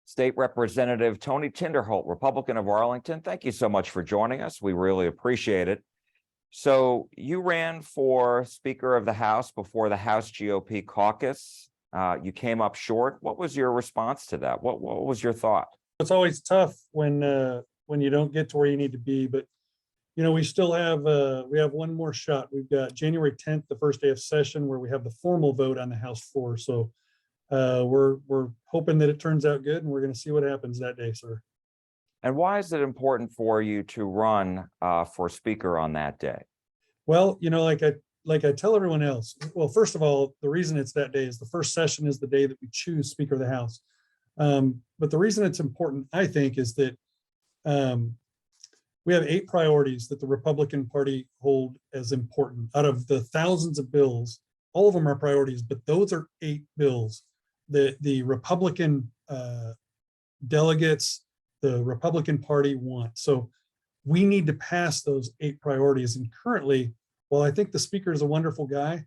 State Representative Tony Tinderholt, Republican of Arlington, thank you so much for joining us. We really appreciate it. So you ran for Speaker of the House before the House GOP caucus. You came up short. What was your response to that? What was your thought? It's always tough when you don't get to where you need to be, but we still have we have one more shot. We've got January 10th, the first day of session, where we have the formal vote on the House floor. So we're hoping that it turns out good, and we're going to see what happens that day, sir. And why is it important for you to run for Speaker on that day? Well, like I tell everyone else. Well, first of all, the reason it's that day is the first session is the day that we choose Speaker of the House. But the reason it's important, I think, is that we have 8 priorities that the Republican Party hold as important. Out of the thousands of bills, all of them are priorities, but those are 8 bills that the Republican delegates, the Republican Party want. So we need to pass those 8 priorities. And currently, while I think the Speaker is a wonderful guy,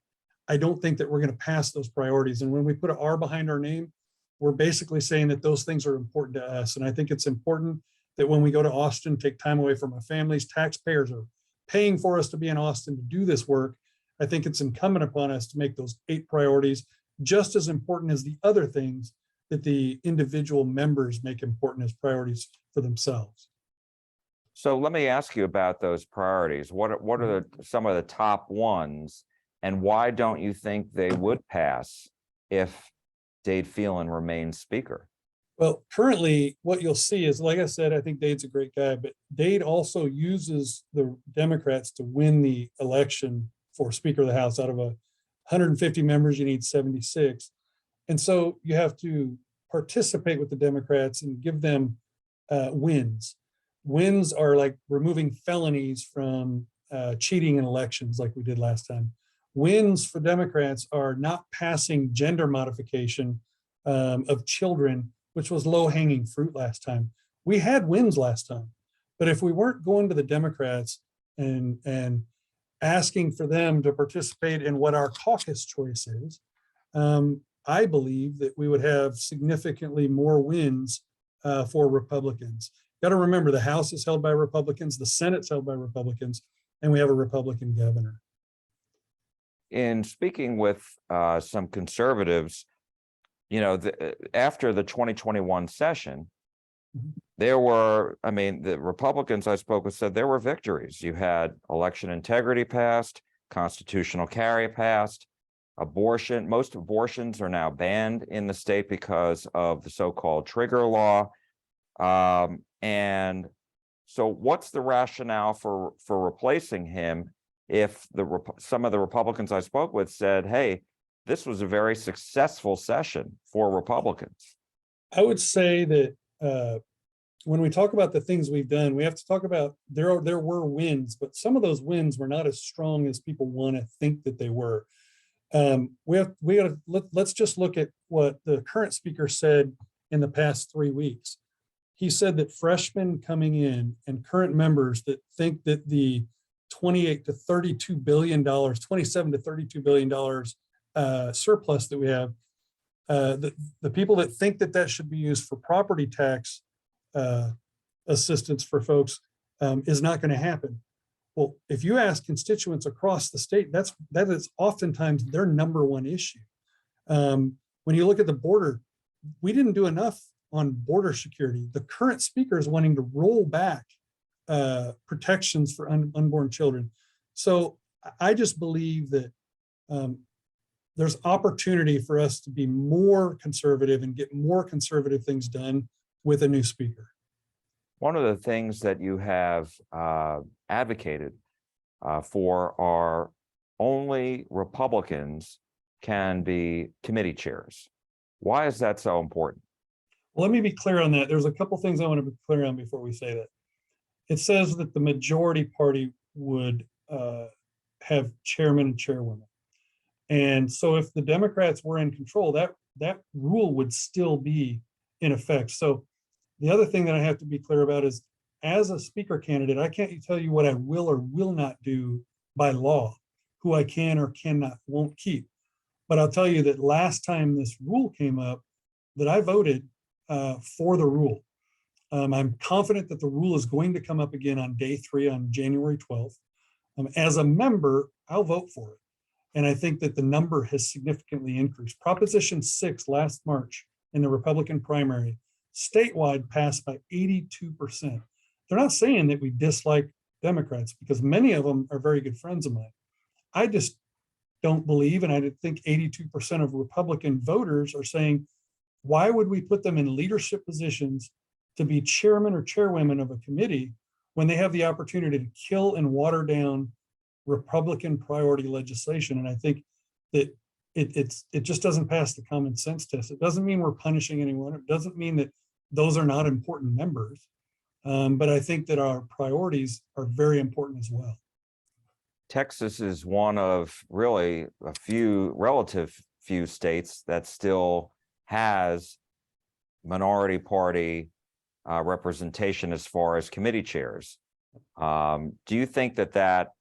I don't think that we're going to pass those priorities. And when we put an R behind our name, we're basically saying that those things are important to us. And I think it's important that when we go to Austin, take time away from our families. Taxpayers are paying for us to be in Austin to do this work. I think it's incumbent upon us to make those 8 priorities just as important as the other things that the individual members make important as priorities for themselves. So let me ask you about those priorities. What are some of the top ones, and why don't you think they would pass if Dade Phelan remains Speaker? Well, currently what you'll see is, like I said, I think Dade's a great guy, but Dade also uses the Democrats to win the election for Speaker of the House. Out of 150 members, you need 76. And so you have to participate with the Democrats and give them wins. Wins are like removing felonies from cheating in elections like we did last time. Wins for Democrats are not passing gender modification of children, which was low-hanging fruit last time. We had wins last time, but if we weren't going to the Democrats and asking for them to participate in what our caucus choice is, I believe that we would have significantly more wins for Republicans. Got to remember, the House is held by Republicans, the Senate's held by Republicans, and we have a Republican governor. In speaking with some conservatives, after the 2021 session, there were, the Republicans I spoke with said there were victories. You had election integrity passed, constitutional carry passed, most abortions are now banned in the state because of the so-called trigger law. And so what's the rationale for replacing him if some of the Republicans I spoke with said, hey, this was a very successful session for Republicans? I would say that when we talk about the things we've done, we have to talk about there were wins, but some of those wins were not as strong as people want to think that they were. Let's just look at what the current speaker said in the past 3 weeks. He said that freshmen coming in and current members that think that the $28 to $32 billion, $27 to $32 billion surplus that we have, the people that think that that should be used for property tax assistance for folks is not going to happen. Well, if you ask constituents across the state, that is oftentimes their number one issue. When you look at the border, we didn't do enough on border security. The current speaker is wanting to roll back protections for unborn children. So I just believe that there's opportunity for us to be more conservative and get more conservative things done with a new speaker. One of the things that you have advocated for are only Republicans can be committee chairs. Why is that so important? Well, let me be clear on that. There's a couple things I want to be clear on before we say that. It says that the majority party would have chairman and chairwomen. And so if the Democrats were in control, that rule would still be in effect. So the other thing that I have to be clear about is, as a speaker candidate, I can't tell you what I will or will not do by law, who I can or won't keep. But I'll tell you that last time this rule came up, that I voted for the rule. I'm confident that the rule is going to come up again on day 3 on January 12th. As a member, I'll vote for it. And I think that the number has significantly increased. Proposition 6 last March in the Republican primary, statewide passed by 82%. They're not saying that we dislike Democrats because many of them are very good friends of mine. I just don't believe, and I think 82% of Republican voters are saying, why would we put them in leadership positions to be chairman or chairwomen of a committee when they have the opportunity to kill and water down Republican priority legislation? And I think that it just doesn't pass the common sense test. It doesn't mean we're punishing anyone. It doesn't mean that those are not important members. But I think that our priorities are very important as well. Texas is one of really a few relative few states that still has minority party representation as far as committee chairs. Do you think that that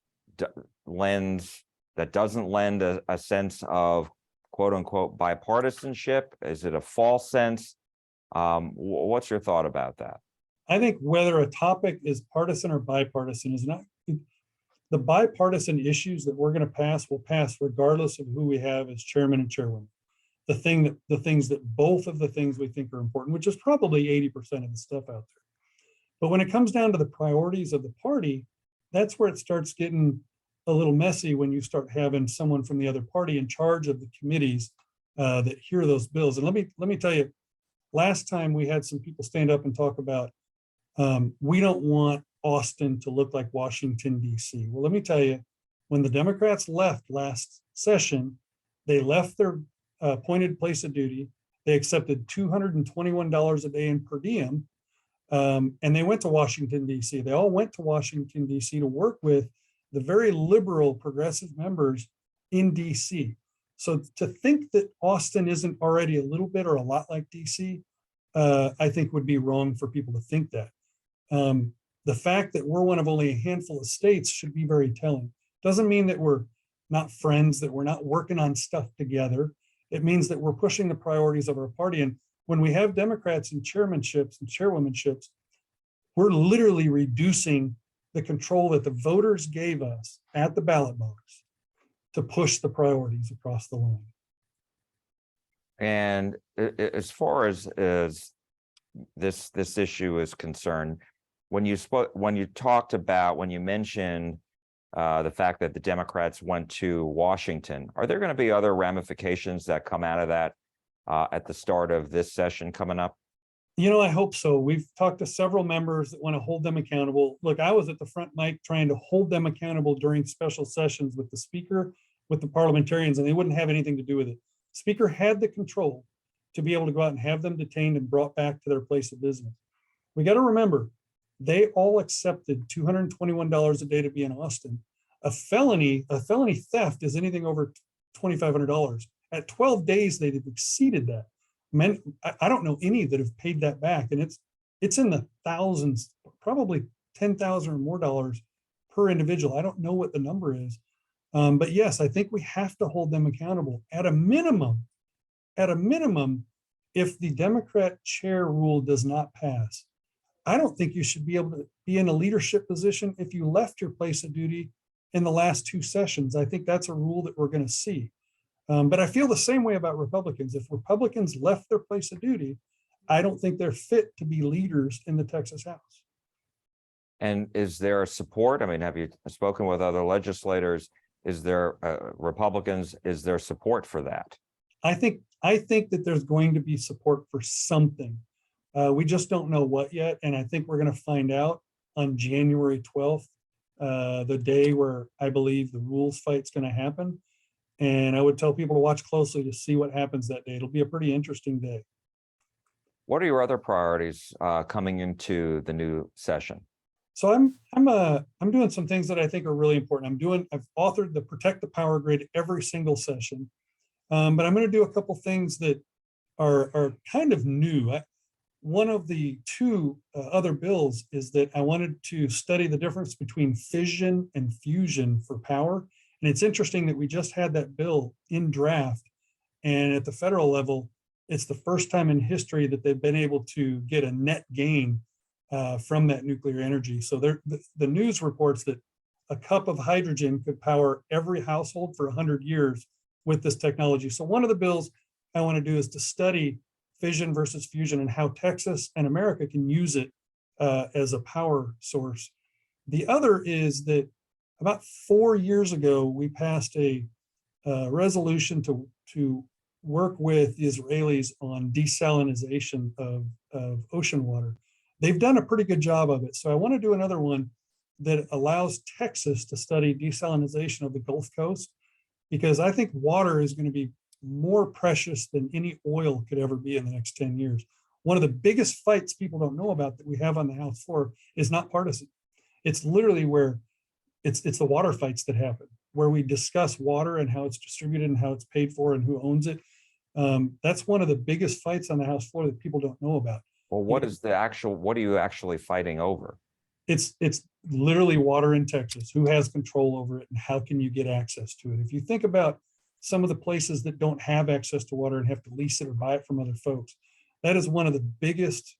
doesn't lend a sense of quote unquote bipartisanship? Is it a false sense? What's your thought about that? I think whether a topic is partisan or bipartisan is not, the bipartisan issues that we're going to pass will pass regardless of who we have as chairman and chairwoman. The things that both of the things we think are important, which is probably 80% of the stuff out there. But when it comes down to the priorities of the party, that's where it starts getting a little messy when you start having someone from the other party in charge of the committees that hear those bills. And let me tell you, last time we had some people stand up and talk about we don't want Austin to look like Washington, D.C. Well, let me tell you, when the Democrats left last session, they left their appointed place of duty. They accepted $221 a day in per diem, and they went to Washington, D.C. They all went to Washington, D.C. to work with the very liberal progressive members in D.C. So to think that Austin isn't already a little bit or a lot like D.C., I think would be wrong for people to think that. The fact that we're one of only a handful of states should be very telling. Doesn't mean that we're not friends, that we're not working on stuff together. It means that we're pushing the priorities of our party. And when we have Democrats in chairmanships and chairwomanships, we're literally reducing the control that the voters gave us at the ballot box to push the priorities across the line. And as far as this issue is concerned, when you mentioned the fact that the Democrats went to Washington, are there going to be other ramifications that come out of that at the start of this session coming up? You know, I hope so. We've talked to several members that want to hold them accountable. Look, I was at the front mic trying to hold them accountable during special sessions with the speaker, with the parliamentarians, and they wouldn't have anything to do with it. Speaker had the control to be able to go out and have them detained and brought back to their place of business. We got to remember, they all accepted $221 a day to be in Austin. A felony theft is anything over $2,500. At 12 days, they've exceeded that. I don't know any that have paid that back, and it's in the thousands, probably 10,000 or more dollars per individual. I don't know what the number is, but yes, I think we have to hold them accountable at a minimum. At a minimum, if the Democrat chair rule does not pass, I don't think you should be able to be in a leadership position if you left your place of duty in the last 2 sessions. I think that's a rule that we're going to see. But I feel the same way about Republicans. If Republicans left their place of duty, I don't think they're fit to be leaders in the Texas House. And is there support? I mean, have you spoken with other legislators? Is there Republicans? Is there support for that? I think that there's going to be support for something. We just don't know what yet. And I think we're going to find out on January 12th, the day where I believe the rules fight's going to happen. And I would tell people to watch closely to see what happens that day. It'll be a pretty interesting day. What are your other priorities coming into the new session? So I'm doing some things that I think are really important. I've authored the Protect the Power Grid every single session, but I'm going to do a couple things that are kind of new. One of the 2 other bills is that I wanted to study the difference between fission and fusion for power. And it's interesting that we just had that bill in draft, and at the federal level, it's the first time in history that they've been able to get a net gain from that nuclear energy. So the news reports that a cup of hydrogen could power every household for 100 years with this technology. So one of the bills I want to do is to study fission versus fusion and how Texas and America can use it as a power source. The other is that about 4 years ago, we passed a resolution to work with the Israelis on desalinization of ocean water. They've done a pretty good job of it. So I want to do another one that allows Texas to study desalinization of the Gulf Coast, because I think water is going to be more precious than any oil could ever be in the next 10 years. One of the biggest fights people don't know about that we have on the House floor is not partisan. It's literally where it's the water fights that happen, where we discuss water and how it's distributed and how it's paid for and who owns it. That's one of the biggest fights on the House floor that people don't know about. Well, what are you actually fighting over? It's literally water in Texas. Who has control over it and how can you get access to it? If you think about some of the places that don't have access to water and have to lease it or buy it from other folks, that is one of the biggest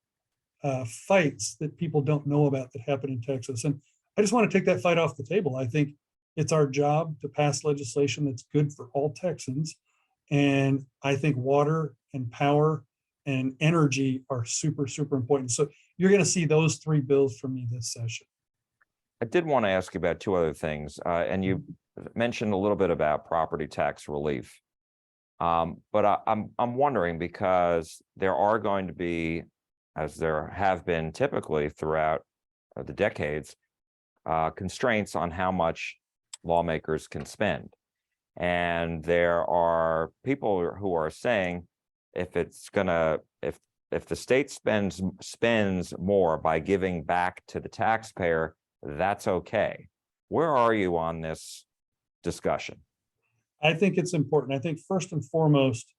fights that people don't know about that happen in Texas. And I just want to take that fight off the table. I think it's our job to pass legislation that's good for all Texans. And I think water and power and energy are super, super important. So you're going to see those 3 bills from me this session. I did want to ask you about 2 other things, and you mentioned a little bit about property tax relief. But I'm wondering, because there are going to be, as there have been typically throughout the decades, constraints on how much lawmakers can spend. And there are people who are saying, if the state spends more by giving back to the taxpayer, that's okay. Where are you on this discussion? I think it's important. I think first and foremost,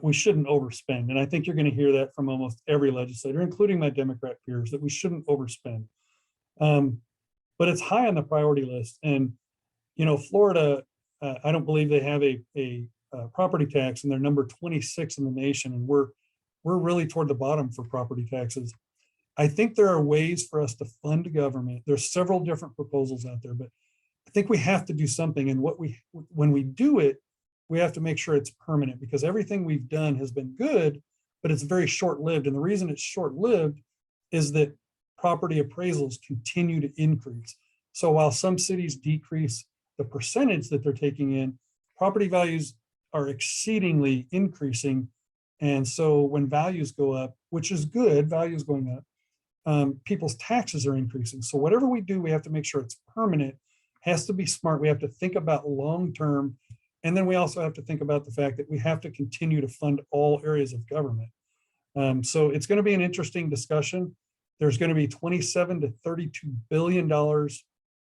we shouldn't overspend. And I think you're going to hear that from almost every legislator, including my Democrat peers, that we shouldn't overspend. But it's high on the priority list. And, Florida, I don't believe they have a property tax, and they're number 26 in the nation. And we're really toward the bottom for property taxes. I think there are ways for us to fund government. There's several different proposals out there, but I think we have to do something. And when we do it, we have to make sure it's permanent, because everything we've done has been good, but it's very short-lived. And the reason it's short-lived is that property appraisals continue to increase. So while some cities decrease the percentage that they're taking in, property values are exceedingly increasing. And so when values go up, which is good, values going up, people's taxes are increasing. So whatever we do, we have to make sure it's permanent, has to be smart. We have to think about long-term. And then we also have to think about the fact that we have to continue to fund all areas of government. So it's going to be an interesting discussion. There's going to be $27 to $32 billion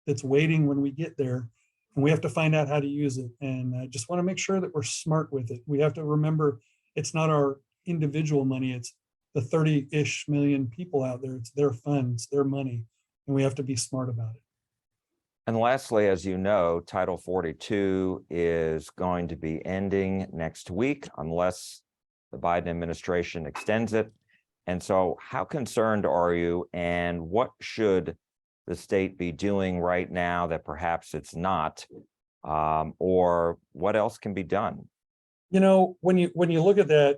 that's waiting when we get there. And we have to find out how to use it. And I just want to make sure that we're smart with it. We have to remember it's not our individual money. It's the 30-ish million people out there. It's their funds, their money, and we have to be smart about it. And lastly, as you know, Title 42 is going to be ending next week unless the Biden administration extends it. And so how concerned are you, and what should the state be doing right now that perhaps it's not, or what else can be done? When you look at that,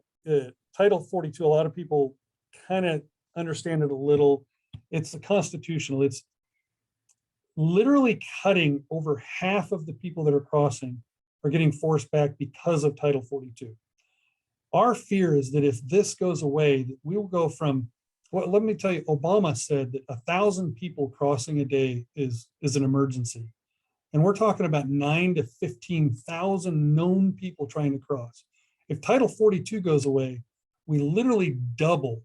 Title 42, a lot of people kind of understand it a little. It's the constitutional. It's literally cutting over half of the people that are crossing are getting forced back because of Title 42. Our fear is that if this goes away, that we will go from, well, let me tell you, Obama said that 1,000 people crossing a day is an emergency. And we're talking about 9,000 to 15,000 known people trying to cross. If Title 42 goes away, we literally double,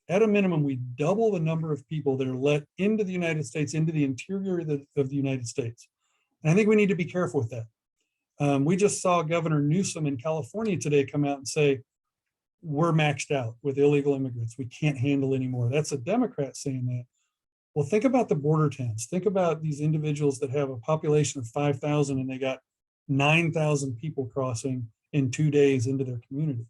at a minimum, we double the number of people that are let into the United States, into the interior of the United States. And I think we need to be careful with that. We just saw Governor Newsom in California today come out and say, we're maxed out with illegal immigrants. We can't handle anymore. That's a Democrat saying that. Well, think about the border towns. Think about these individuals that have a population of 5,000 and they got 9,000 people crossing in 2 days into their community.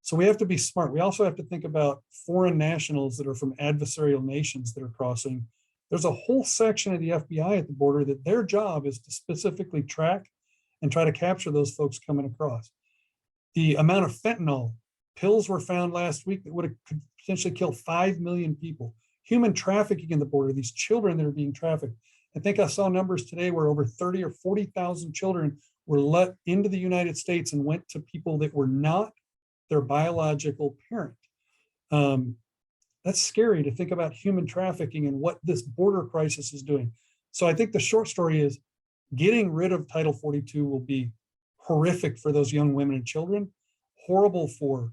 So we have to be smart. We also have to think about foreign nationals that are from adversarial nations that are crossing. There's a whole section of the FBI at the border that their job is to specifically track and try to capture those folks coming across. The amount of fentanyl pills were found last week that could potentially kill 5 million people. Human trafficking in the border, these children that are being trafficked. I think I saw numbers today where over 30 or 40,000 children were let into the United States and went to people that were not their biological parent. That's scary to think about human trafficking and what this border crisis is doing. So I think the short story is getting rid of Title 42 will be horrific for those young women and children, horrible for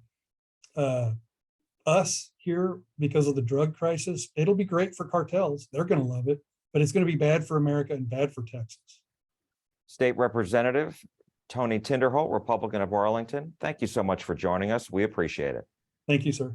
us here because of the drug crisis. It'll be great for cartels. They're going to love it, but it's going to be bad for America and bad for Texas. State Representative Tony Tinderholt, Republican of Arlington, thank you so much for joining us. We appreciate it. Thank you, sir.